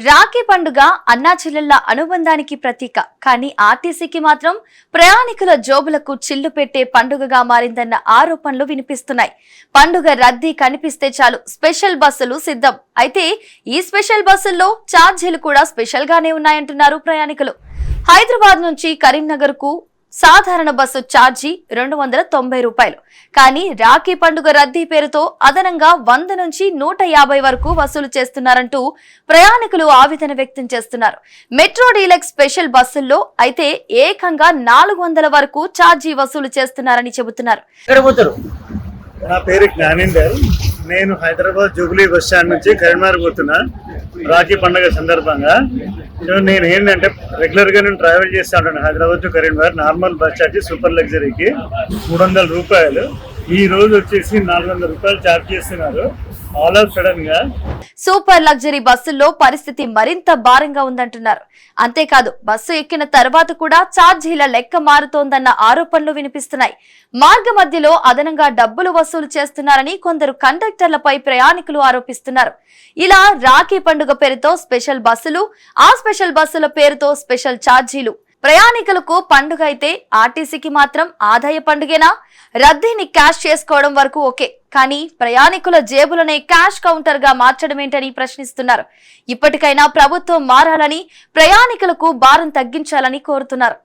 రాఖీ పండుగ అన్నా చెల్లెళ్ల అనుబంధానికి ప్రతీక. కానీ ఆర్టీసీకి మాత్రం ప్రయాణికుల జోబులకు చిల్లు పెట్టే పండుగగా మారిందన్న ఆరోపణలు వినిపిస్తున్నాయి. పండుగ రద్దీ కనిపిస్తే చాలు స్పెషల్ బస్సులు సిద్ధం. అయితే ఈ స్పెషల్ బస్సుల్లో ఛార్జీలు కూడా స్పెషల్ గానే ఉన్నాయంటున్నారు ప్రయాణికులు. హైదరాబాద్ నుంచి కరీంనగర్ కు సాధారణ బస్సు ఛార్జీ 290 రూపాయలు. కానీ రాఖీ పండుగ రద్దీ పేరుతో అదనంగా 100 నుంచి 150 వరకు వసూలు చేస్తున్నారంటూ ప్రయాణికులు ఆవేదన వ్యక్తం చేస్తున్నారు. మెట్రో డీలక్స్ స్పెషల్ బస్సుల్లో అయితే ఏకంగా 400 వరకు ఛార్జీ వసూలు చేస్తున్నారని చెబుతున్నారు. నా పేరు జ్ఞానేందర్. నేను హైదరాబాద్ జూబ్లీ బస్ స్టాండ్ నుంచి కరీంనగర్ పోతున్నా రాఖీ పండుగ సందర్భంగా. నేను ఏంటంటే రెగ్యులర్ గా నేను ట్రావెల్ చేస్తా ఉంటాను Hyderabad to Karimnagar. Normal bus charge super లగ్జరీకి 300 రూపాయలు. ఈ రోజు వచ్చేసి 400 రూపాయలు ఛార్జ్ చేస్తున్నారు ఆల్ ఆఫ్ సడన్ గా. సూపర్ లగ్జరీ బస్సుల్లో పరిస్థితి మరింత భారంగా ఉందంటున్నారు. అంతేకాదు బస్సు ఎక్కిన తర్వాత కూడా ఛార్జీల లెక్క మారుతోందన్న ఆరోపణలు వినిపిస్తున్నాయి. మార్గ మధ్యలో అదనంగా డబ్బులు వసూలు చేస్తున్నారని కొందరు కండక్టర్లపై ప్రయాణికులు ఆరోపిస్తున్నారు. ఇలా రాఖీ పండుగ పేరుతో స్పెషల్ బస్సులు, ఆ స్పెషల్ బస్సుల పేరుతో స్పెషల్ ఛార్జీలు. ప్రయాణికులకు పండుగ అయితే ఆర్టీసీకి మాత్రం ఆదాయ పండుగేనా? రద్దీని క్యాష్ చేసుకోవడం వరకు ఓకే, కానీ ప్రయాణికుల జేబులనే క్యాష్ కౌంటర్ గా మార్చడమేంటని ప్రశ్నిస్తున్నారు. ఇప్పటికైనా ప్రభుత్వం మారాలని, ప్రయాణికులకు భారం తగ్గించాలని కోరుతున్నారు.